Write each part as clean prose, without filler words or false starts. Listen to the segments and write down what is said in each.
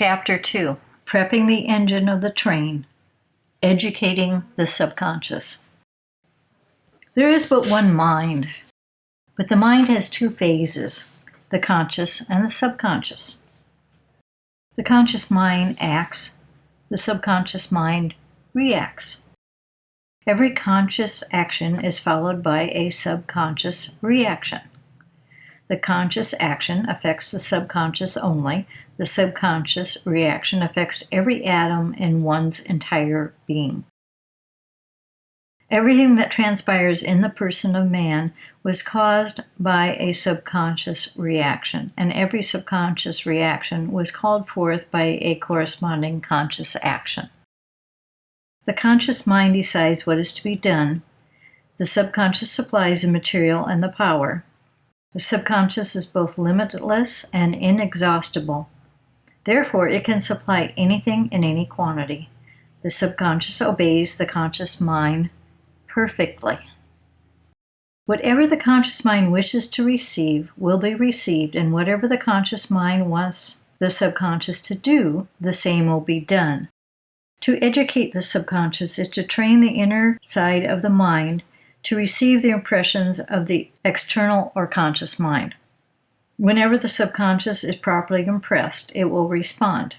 Chapter 2, Prepping the Engine of the Train, Educating the Subconscious. There is but one mind, but the mind has two phases, the conscious and the subconscious. The conscious mind acts, the subconscious mind reacts. Every conscious action is followed by a subconscious reaction. The conscious action affects the subconscious only. The subconscious reaction affects every atom in one's entire being. Everything that transpires in the person of man was caused by a subconscious reaction, and every subconscious reaction was called forth by a corresponding conscious action. The conscious mind decides what is to be done. The subconscious supplies the material and the power. The subconscious is both limitless and inexhaustible. Therefore, it can supply anything in any quantity. The subconscious obeys the conscious mind perfectly. Whatever the conscious mind wishes to receive will be received, and whatever the conscious mind wants the subconscious to do, the same will be done. To educate the subconscious is to train the inner side of the mind to receive the impressions of the external or conscious mind. Whenever the subconscious is properly impressed, it will respond.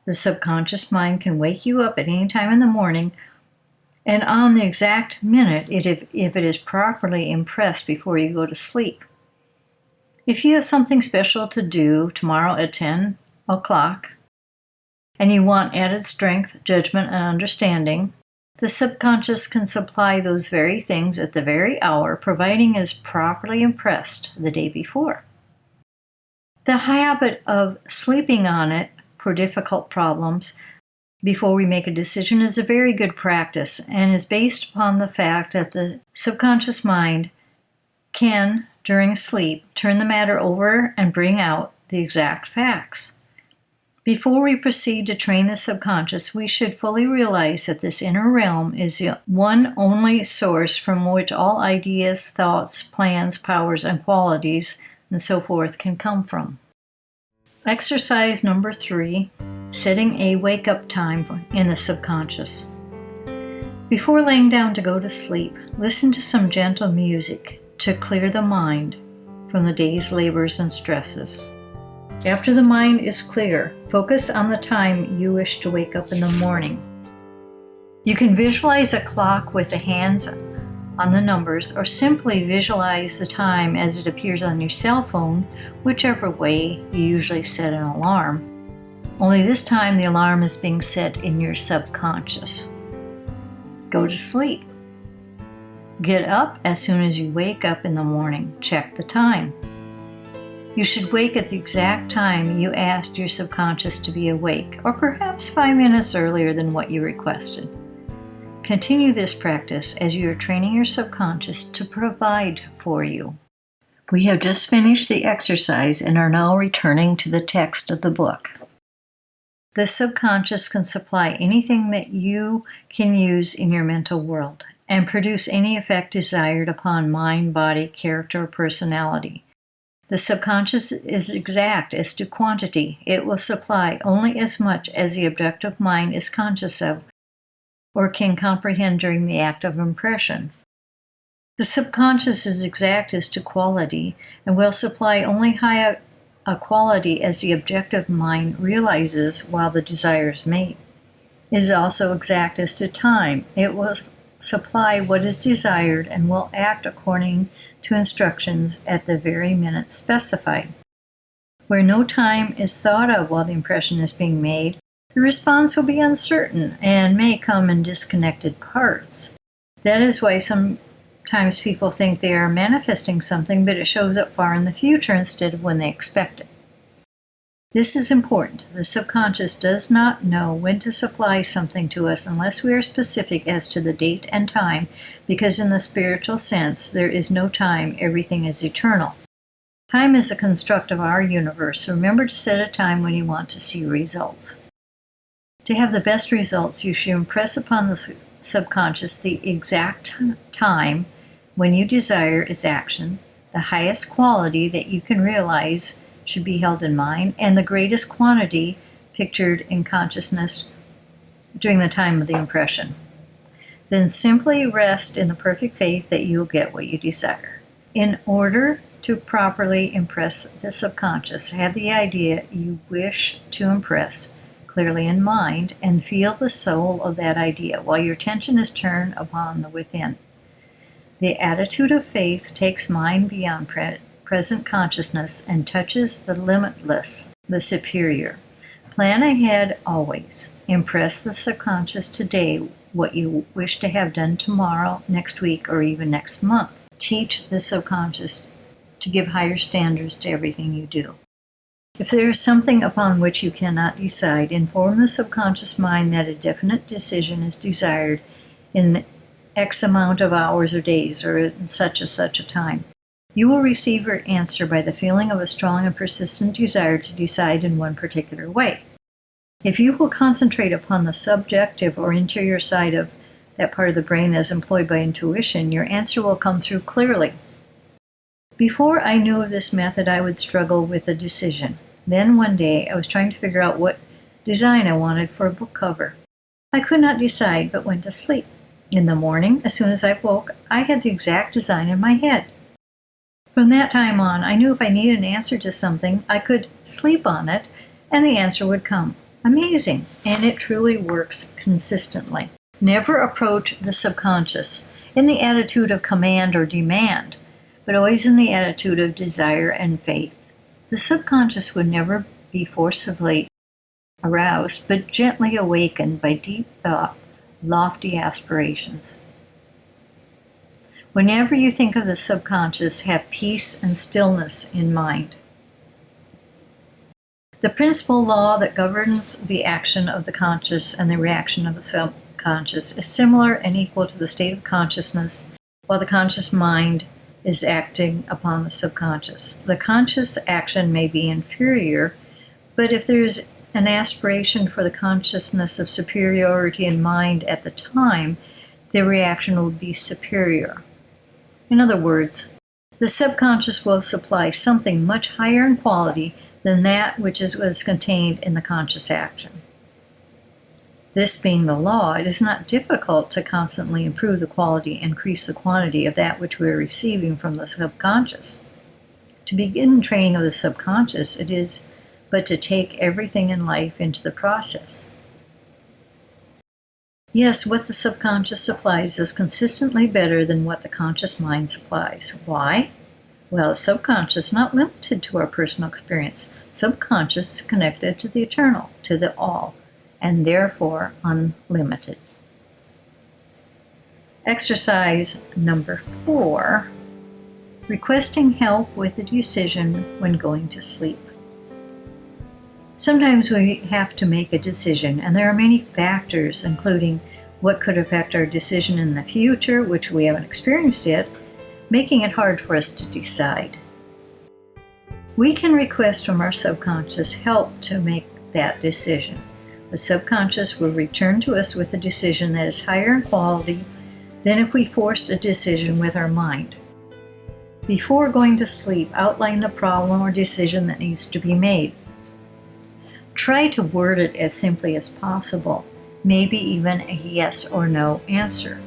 The subconscious mind can wake you up at any time in the morning and on the exact minute if it is properly impressed before you go to sleep. If you have something special to do tomorrow at 10 o'clock and you want added strength, judgment, and understanding, the subconscious can supply those very things at the very hour, providing it is properly impressed the day before. The habit of sleeping on it for difficult problems before we make a decision is a very good practice and is based upon the fact that the subconscious mind can, during sleep, turn the matter over and bring out the exact facts. Before we proceed to train the subconscious, we should fully realize that this inner realm is the one only source from which all ideas, thoughts, plans, powers, and qualities, and so forth can come from. Exercise number 3, setting a wake-up time in the subconscious. Before laying down to go to sleep, listen to some gentle music to clear the mind from the day's labors and stresses. After the mind is clear, focus on the time you wish to wake up in the morning. You can visualize a clock with the hands on the numbers, or simply visualize the time as it appears on your cell phone, whichever way you usually set an alarm. Only this time the alarm is being set in your subconscious. Go to sleep. Get up as soon as you wake up in the morning. Check the time. You should wake at the exact time you asked your subconscious to be awake, or perhaps 5 minutes earlier than what you requested. Continue this practice as you are training your subconscious to provide for you. We have just finished the exercise and are now returning to the text of the book. The subconscious can supply anything that you can use in your mental world and produce any effect desired upon mind, body, character, or personality. The subconscious is exact as to quantity. It will supply only as much as the objective mind is conscious of or can comprehend during the act of impression. The subconscious is exact as to quality and will supply only high a quality as the objective mind realizes while the desire is made. It is also exact as to time. It will supply what is desired and will act according to instructions at the very minute specified. Where no time is thought of while the impression is being made, the response will be uncertain and may come in disconnected parts. That is why sometimes people think they are manifesting something, but it shows up far in the future instead of when they expect it. This is important. The subconscious does not know when to supply something to us unless we are specific as to the date and time, because in the spiritual sense, there is no time, everything is eternal. Time is a construct of our universe, so remember to set a time when you want to see results. To have the best results, you should impress upon the subconscious the exact time when you desire its action, the highest quality that you can realize should be held in mind, and the greatest quantity pictured in consciousness during the time of the impression. Then simply rest in the perfect faith that you'll get what you desire. In order to properly impress the subconscious, have the idea you wish to impress clearly in mind and feel the soul of that idea while your attention is turned upon the within. The attitude of faith takes mind beyond present consciousness and touches the limitless, the superior. Plan ahead always. Impress the subconscious today what you wish to have done tomorrow, next week, or even next month. Teach the subconscious to give higher standards to everything you do. If there is something upon which you cannot decide, inform the subconscious mind that a definite decision is desired in X amount of hours or days or in such a time. You will receive your answer by the feeling of a strong and persistent desire to decide in one particular way. If you will concentrate upon the subjective or interior side of that part of the brain that is employed by intuition, your answer will come through clearly. Before I knew of this method, I would struggle with a decision. Then one day, I was trying to figure out what design I wanted for a book cover. I could not decide, but went to sleep. In the morning, as soon as I woke, I had the exact design in my head. From that time on, I knew if I needed an answer to something, I could sleep on it, and the answer would come. Amazing, and it truly works consistently. Never approach the subconscious in the attitude of command or demand, but always in the attitude of desire and faith. The subconscious would never be forcibly aroused, but gently awakened by deep thought, lofty aspirations. Whenever you think of the subconscious, have peace and stillness in mind. The principal law that governs the action of the conscious and the reaction of the subconscious is similar and equal to the state of consciousness while the conscious mind is acting upon the subconscious. The conscious action may be inferior, but if there's an aspiration for the consciousness of superiority in mind at the time, the reaction will be superior. In other words, the subconscious will supply something much higher in quality than that which was contained in the conscious action. This being the law, it is not difficult to constantly improve the quality and increase the quantity of that which we are receiving from the subconscious. To begin training of the subconscious, it is but to take everything in life into the process. Yes, what the subconscious supplies is consistently better than what the conscious mind supplies. Why? Well, the subconscious is not limited to our personal experience. Subconscious is connected to the eternal, to the all, and therefore unlimited. Exercise number 4, requesting help with a decision when going to sleep. Sometimes we have to make a decision, and there are many factors, including what could affect our decision in the future, which we haven't experienced yet, making it hard for us to decide. We can request from our subconscious help to make that decision. The subconscious will return to us with a decision that is higher in quality than if we forced a decision with our mind. Before going to sleep, outline the problem or decision that needs to be made. Try to word it as simply as possible, maybe even a yes or no answer.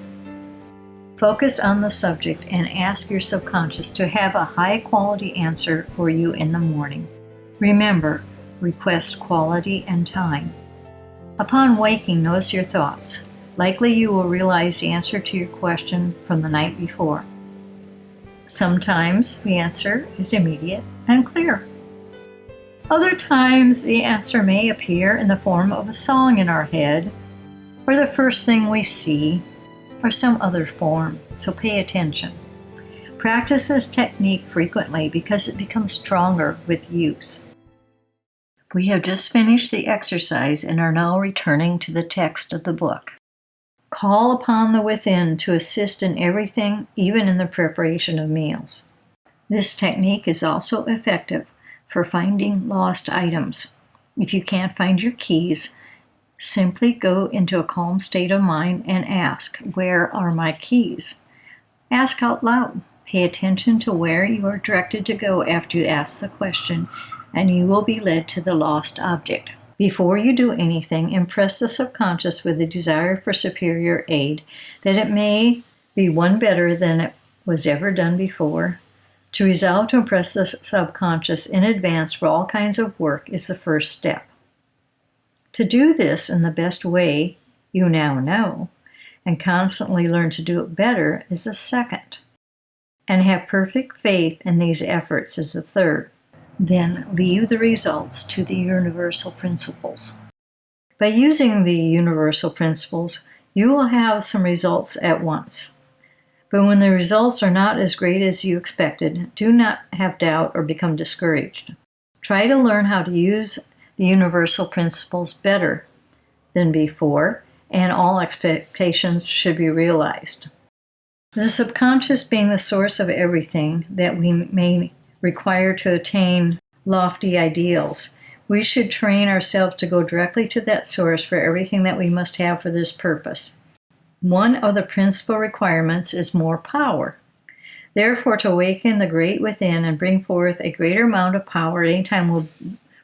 Focus on the subject and ask your subconscious to have a high-quality answer for you in the morning. Remember, request quality and time. Upon waking, notice your thoughts. Likely you will realize the answer to your question from the night before. Sometimes the answer is immediate and clear. Other times the answer may appear in the form of a song in our head, or the first thing we see, or some other form, so pay attention. Practice this technique frequently because it becomes stronger with use. We have just finished the exercise and are now returning to the text of the book. Call upon the within to assist in everything, even in the preparation of meals. This technique is also effective for finding lost items. If you can't find your keys, simply go into a calm state of mind and ask, "Where are my keys?" Ask out loud. Pay attention to where you are directed to go after you ask the question, and you will be led to the lost object. Before you do anything, impress the subconscious with the desire for superior aid, that it may be one better than it was ever done before. To resolve to impress the subconscious in advance for all kinds of work is the first step. To do this in the best way you now know, and constantly learn to do it better, is the second. And have perfect faith in these efforts is the third. Then leave the results to the universal principles. By using the universal principles, you will have some results at once. But when the results are not as great as you expected, do not have doubt or become discouraged. Try to learn how to use the universal principles better than before, and all expectations should be realized. The subconscious being the source of everything that we may require to attain lofty ideals, we should train ourselves to go directly to that source for everything that we must have for this purpose. One of the principal requirements is more power. Therefore, to awaken the great within and bring forth a greater amount of power at any time will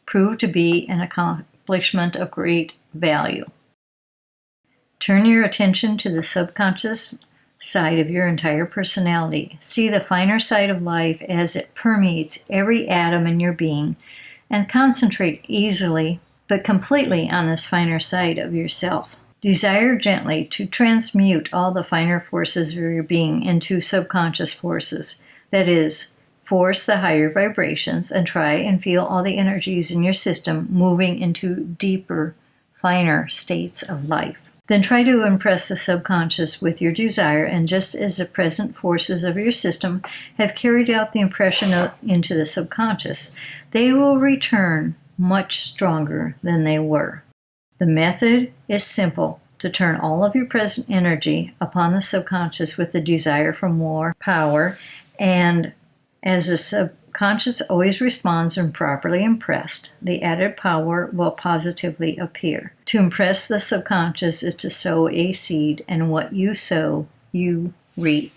prove to be an accomplishment of great value. Turn your attention to the subconscious side of your entire personality. See the finer side of life as it permeates every atom in your being, and concentrate easily but completely on this finer side of yourself. Desire gently to transmute all the finer forces of your being into subconscious forces. That is, force the higher vibrations and try and feel all the energies in your system moving into deeper, finer states of life. Then try to impress the subconscious with your desire, and just as the present forces of your system have carried out the impression into the subconscious, they will return much stronger than they were. The method is simple: to turn all of your present energy upon the subconscious with the desire for more power, and as the subconscious always responds when properly impressed, the added power will positively appear. To impress the subconscious is to sow a seed, and what you sow, you reap.